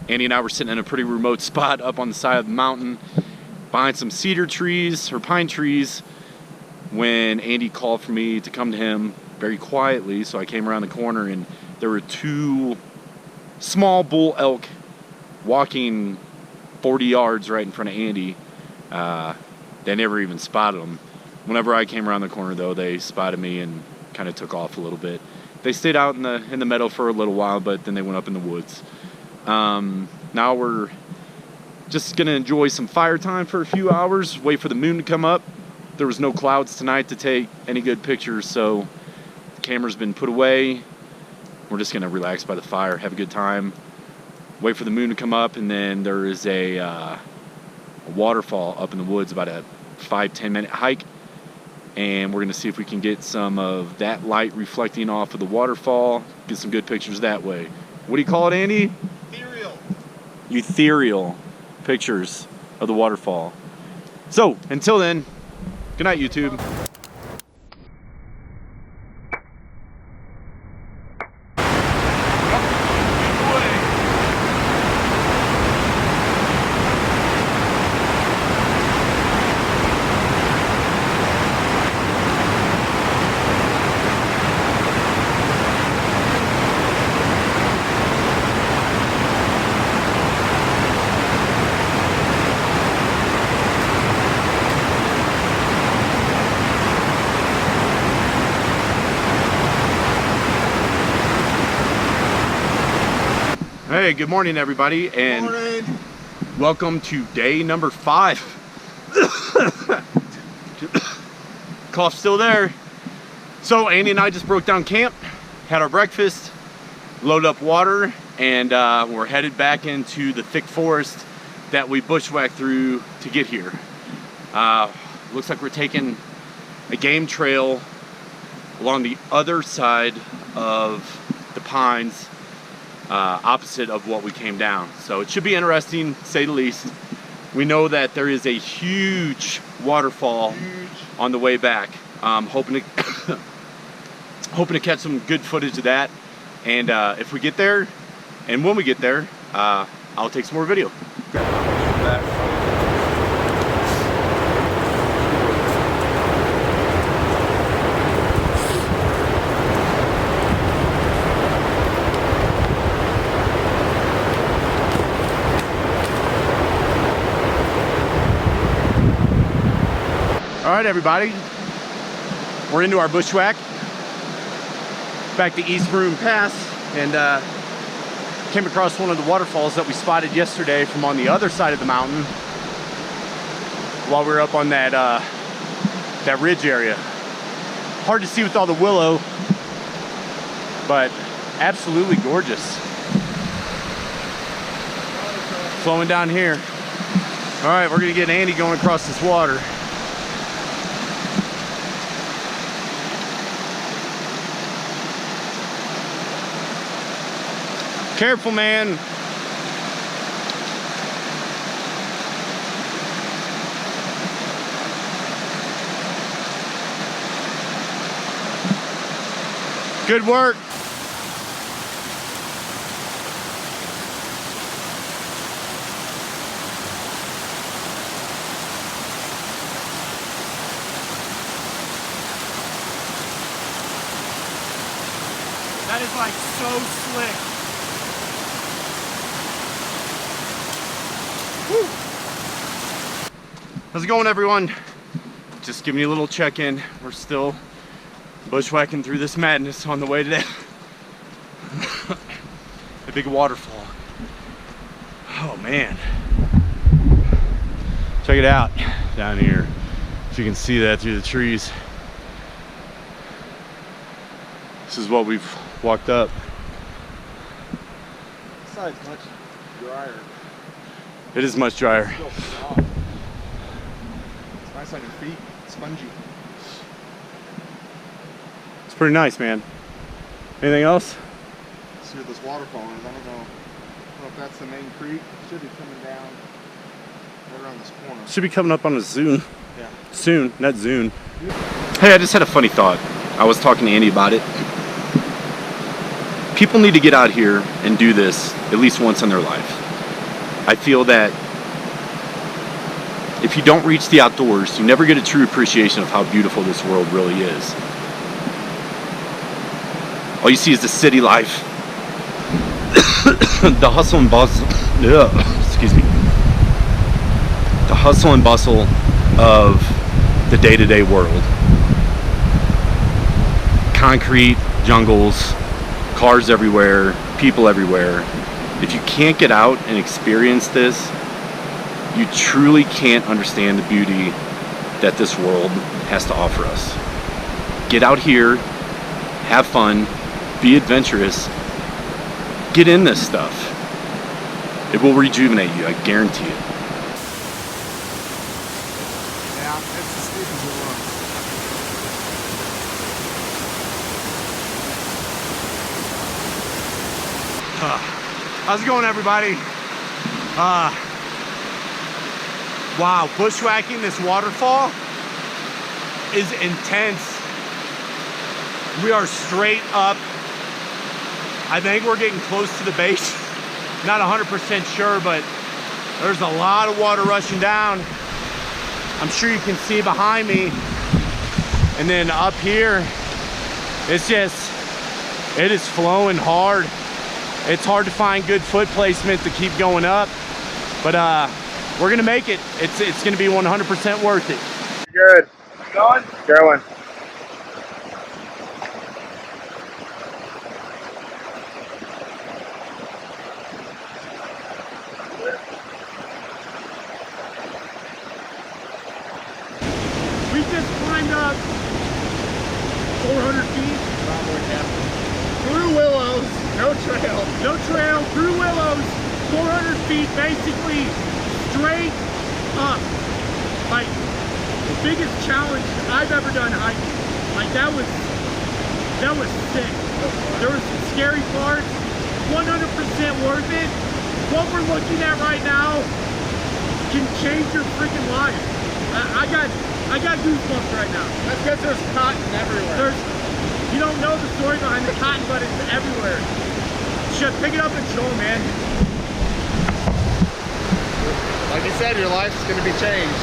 Andy and I were sitting in a pretty remote spot up on the side of the mountain behind some cedar trees or pine trees when Andy called for me to come to him very quietly. So I came around the corner and there were 2 small bull elk walking 40 yards right in front of Andy. They never even spotted them. Whenever I came around the corner though, they spotted me and kind of took off a little bit. They stayed out in the meadow for a little while, but then they went up in the woods. Now we're just gonna enjoy some fire time for a few hours, wait for the moon to come up. There was no clouds tonight to take any good pictures, so the camera's been put away. We're just gonna relax by the fire, have a good time, wait for the moon to come up, and then there is a waterfall up in the woods, about a 5-10 minute hike, and we're gonna see if we can get some of that light reflecting off of the waterfall, get some good pictures that way. What do you call it, Andy? Ethereal. Ethereal pictures of the waterfall. So until then, good night, YouTube. Hey, good morning, everybody, and Morning. welcome to day number 5. Cough's still there. So Andy and I just broke down camp, had our breakfast, loaded up water, and we're headed back into the thick forest that we bushwhacked through to get here. Looks like we're taking a game trail along the other side of the pines, opposite of what we came down. So it should be interesting, to say the least. We know that there is a huge waterfall on the way back. Hoping to hoping to catch some good footage of that. And if we get there, and when we get there, I'll take some more video. All right, everybody, we're into our bushwhack, back to East Broom Pass, and came across one of the waterfalls that we spotted yesterday from on the other side of the mountain while we were up on that that ridge area. Hard to see with all the willow, but absolutely gorgeous. Flowing down here. All right, we're gonna get Andy going across this water. Careful, man. Good work. That is like so slick. How's it going, everyone? Just giving you a little check-in. We're still bushwhacking through this madness on the way today. The big waterfall. Oh man. Check it out down here. If you can see that through the trees. This is what we've walked up. This side's much drier. It is much drier. Still soft. It's nice on your feet. Spongy. It's pretty nice, man. Anything else? See where this waterfall is. I don't know if that's the main creek. It should be coming down right around this corner. Should be coming up on a Zune. Yeah. Soon, not Zune. Hey, I just had a funny thought. I was talking to Andy about it. People need to get out here and do this at least once in their life. I feel that if you don't reach the outdoors, you never get a true appreciation of how beautiful this world really is. All you see is the city life, the hustle and bustle, excuse me, the hustle and bustle of the day-to-day world. Concrete, jungles, cars everywhere, people everywhere. If you can't get out and experience this, you truly can't understand the beauty that this world has to offer us. Get out here, have fun, be adventurous, get in this stuff. It will rejuvenate you, I guarantee it. Yeah, it's as steep as it looks. How's it going, everybody? Wow, bushwhacking this waterfall is intense. We are straight up. I think we're getting close to the base. Not 100% sure, but there's a lot of water rushing down. I'm sure you can see behind me. And then up here, it is flowing hard. It's hard to find good foot placement to keep going up, but we're gonna make it. It's gonna be 100% worth it. Good. Going? Going. We just climbed up 400 feet. Through willows. No trail. No trail. Through willows. 400 feet, basically straight up. Like the biggest challenge I've ever done hiking. Like that was sick. There were some scary parts. 100% worth it. What we're looking at right now can change your freaking life. I got goosebumps right now. That's because there's cotton everywhere. You don't know the story behind the cotton, but it's everywhere. Just pick it up and show 'em, man. Like you said, your life's going to be changed.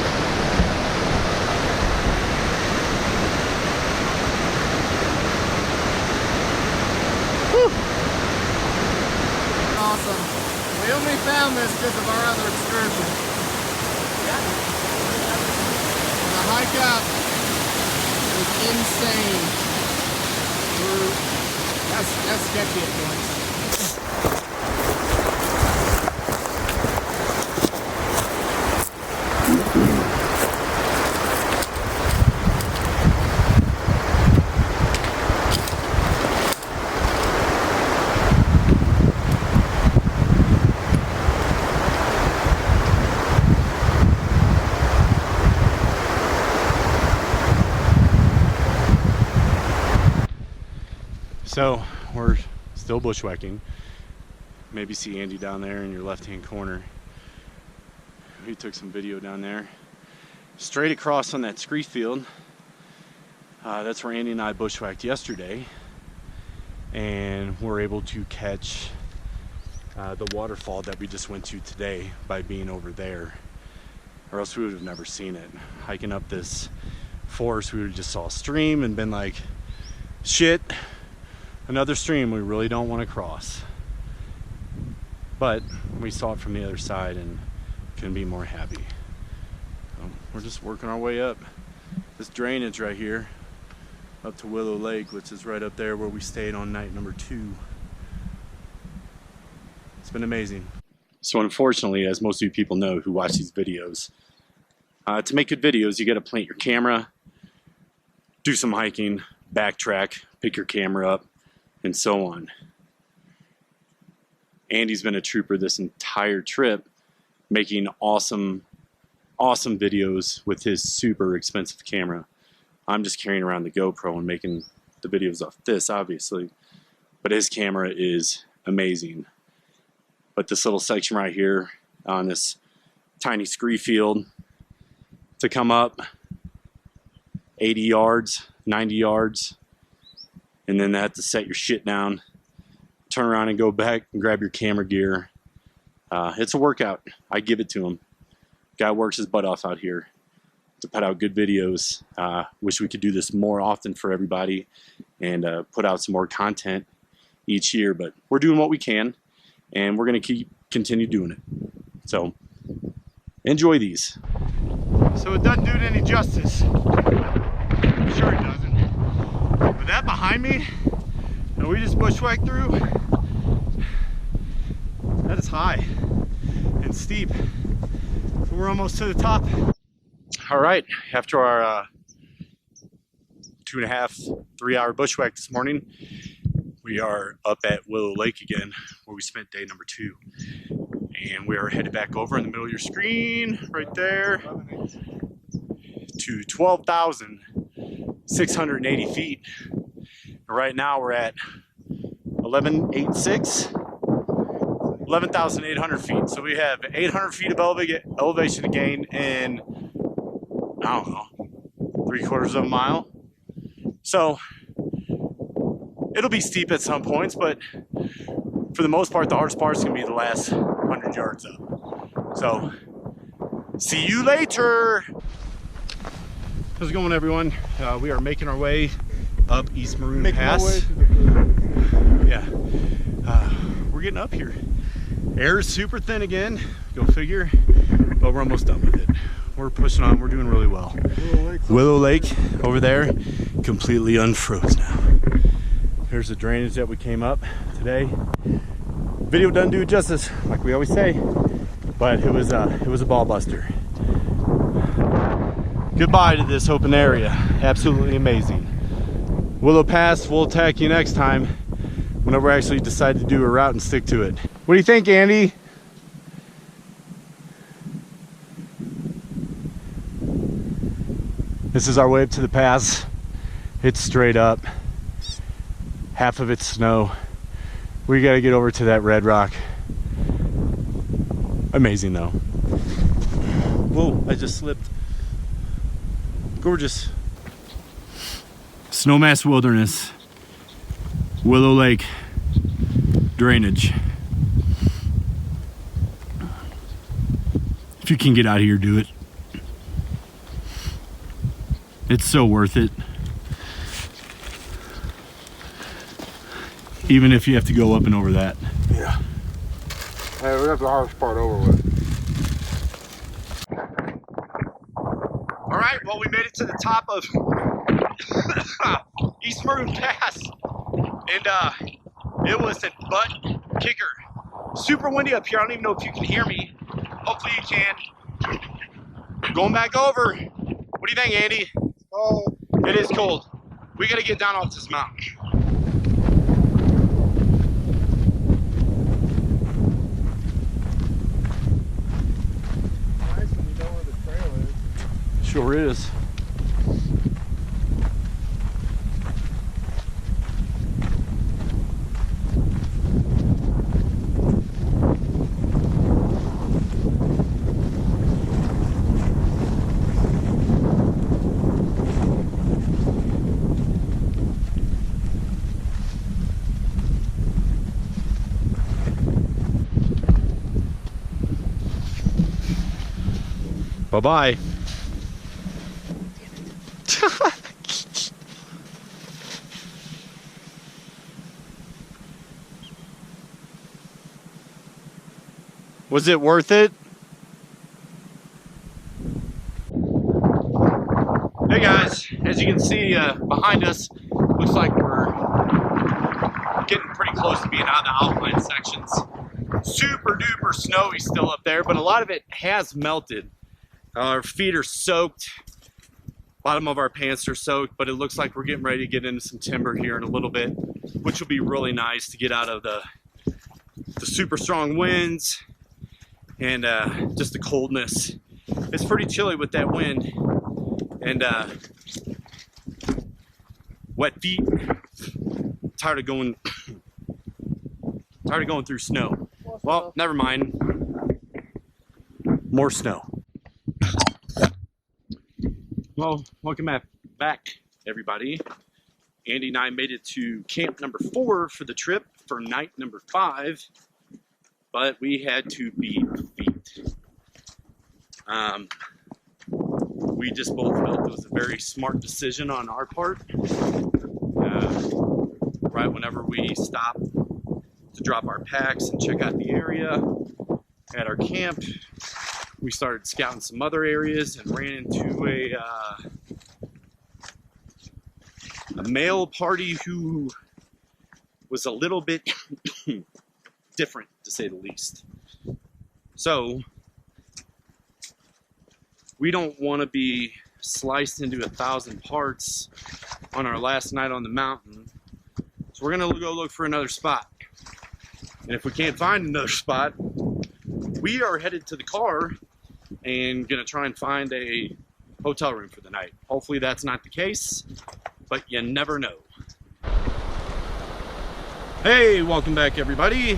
Whew. Awesome. We only found this because of our other excursion. The hike up was insane. That's sketchy at points. So we're still bushwhacking. Maybe see Andy down there in your left-hand corner. He took some video down there. Straight across on that scree field, that's where Andy and I bushwhacked yesterday, and we're able to catch the waterfall that we just went to today by being over there, or else we would have never seen it. Hiking up this forest, we would have just saw a stream and been like, shit, another stream we really don't want to cross. But we saw it from the other side and couldn't be more happy. So we're just working our way up this drainage right here up to Willow Lake, which is right up there where we stayed on night number 2. It's been amazing. So unfortunately, as most of you people know who watch these videos, to make good videos, you got to plant your camera, do some hiking, backtrack, pick your camera up, and so on. Andy's been a trooper this entire trip, making awesome videos with his super expensive camera. I'm just carrying around the GoPro and making the videos off this, obviously, but his camera is amazing. But this little section right here on this tiny scree field, to come up 80 yards, 90 yards, and then have to set your shit down, turn around and go back and grab your camera gear. It's a workout. I give it to him. Guy works his butt off out here to put out good videos. Wish we could do this more often for everybody and put out some more content each year, but we're doing what we can, and we're going to continue doing it. So enjoy these. So it doesn't do it any justice. I'm sure it doesn't. But that behind me, that we just bushwhacked through, that is high and steep. So we're almost to the top. All right, after our 2.5, 3 hour bushwhack this morning, we are up at Willow Lake again, where we spent day number 2. And we are headed back over in the middle of your screen, right there, to 12,680 feet. And right now we're at 1186. 11,800 feet. So we have 800 feet of elevation to gain in, I don't know, 3/4 of a mile. So it'll be steep at some points, but for the most part, the hardest part is going to be the last 100 yards up. So see you later. How's it going, everyone? We are making our way up East Maroon Pass. Yeah, we're getting up here. Air is super thin again, go figure, but we're almost done with it. We're pushing on, we're doing really well. Willow Lake over there, completely unfroze now. Here's the drainage that we came up today. Video doesn't do it justice, like we always say, but it was a ball buster. Goodbye to this open area, absolutely amazing. Willow Pass, we'll attack you next time whenever I actually decide to do a route and stick to it. What do you think, Andy? This is our way up to the pass. It's straight up. Half of it's snow. We gotta get over to that red rock. Amazing though. Whoa, I just slipped. Gorgeous. Snowmass Wilderness. Willow Lake. Drainage. If you can get out of here, do it. It's so worth it. Even if you have to go up and over that. Yeah. Hey, we got the hardest part over with. All right, well, we made it to the top of East Maroon Pass, and it was a butt kicker. Super windy up here. I don't even know if you can hear me. Hopefully you can. Going back over. What do you think, Andy? Oh, It is cold. We gotta get down off this mountain. nice when you know where the trail is. Sure is. Bye-bye. Was it worth it? Hey guys, as you can see behind us, looks like we're getting pretty close to being out of the outline sections. Super duper snowy still up there, but a lot of it has melted. Our feet are soaked, bottom of our pants are soaked, but it looks like we're getting ready to get into some timber here in a little bit, which will be really nice to get out of the super strong winds and just the coldness. It's pretty chilly with that wind and wet feet. Tired of going through snow. Well, never mind. More snow. Well, welcome back, everybody. Andy and I made it to camp number 4 for the trip for night number 5, but we had to beat feet. We just both felt it was a very smart decision on our part. Right whenever we stopped to drop our packs and check out the area at our camp, we started scouting some other areas and ran into a male party who was a little bit different, to say the least. So we don't want to be sliced into 1,000 parts on our last night on the mountain. So we're gonna go look for another spot. And if we can't find another spot, we are headed to the car and gonna try and find a hotel room for the night. Hopefully that's not the case, but you never know. Hey, welcome back everybody.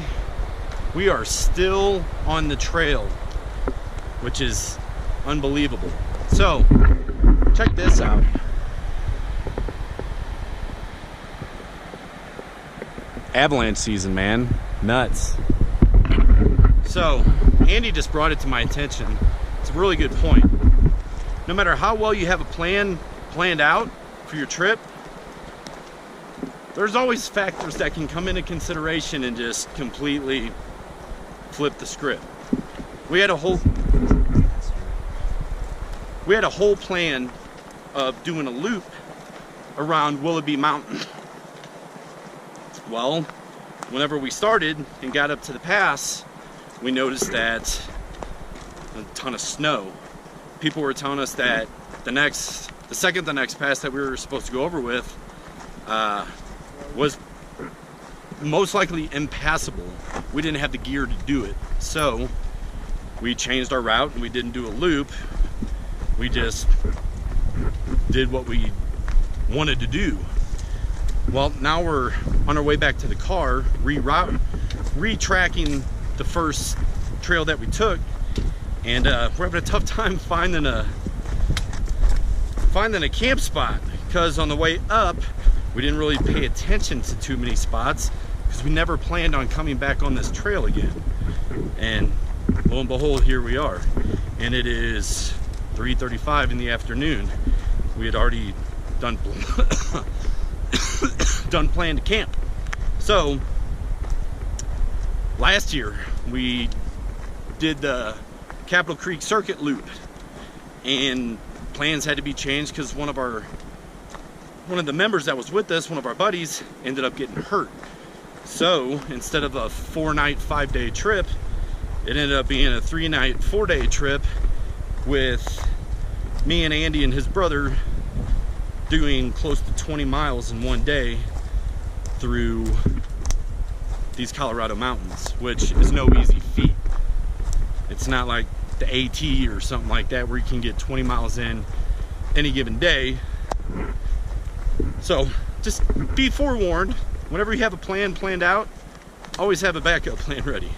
we are still on the trail, which is unbelievable. So, check this out. Avalanche season, man. Nuts. So, Andy just brought it to my attention. It's a really good point. No matter how well you have a plan planned out for your trip, there's always factors that can come into consideration and just completely flip the script. We had a whole plan of doing a loop around Willoughby Mountain. Well, whenever we started and got up to the pass, we noticed that a ton of snow. People were telling us that the second to next pass that we were supposed to go over with was most likely impassable. We didn't have the gear to do it. So we changed our route and we didn't do a loop. We just did what we wanted to do. Well, now we're on our way back to the car, retracking the first trail that we took, and we're having a tough time finding a camp spot, because on the way up we didn't really pay attention to too many spots because we never planned on coming back on this trail again. And lo and behold, here we are, and it is 3:35 in the afternoon. We had already done plan to camp. So last year we did the Capitol Creek Circuit Loop, and plans had to be changed because one of the members that was with us, one of our buddies, ended up getting hurt. So instead of a 4-night, 5-day trip, it ended up being a 3-night, 4-day trip with me and Andy and his brother doing close to 20 miles in one day through these Colorado mountains, which is no easy feat. It's not like the AT or something like that where you can get 20 miles in any given day. So just be forewarned, whenever you have a plan planned out, always have a backup plan ready.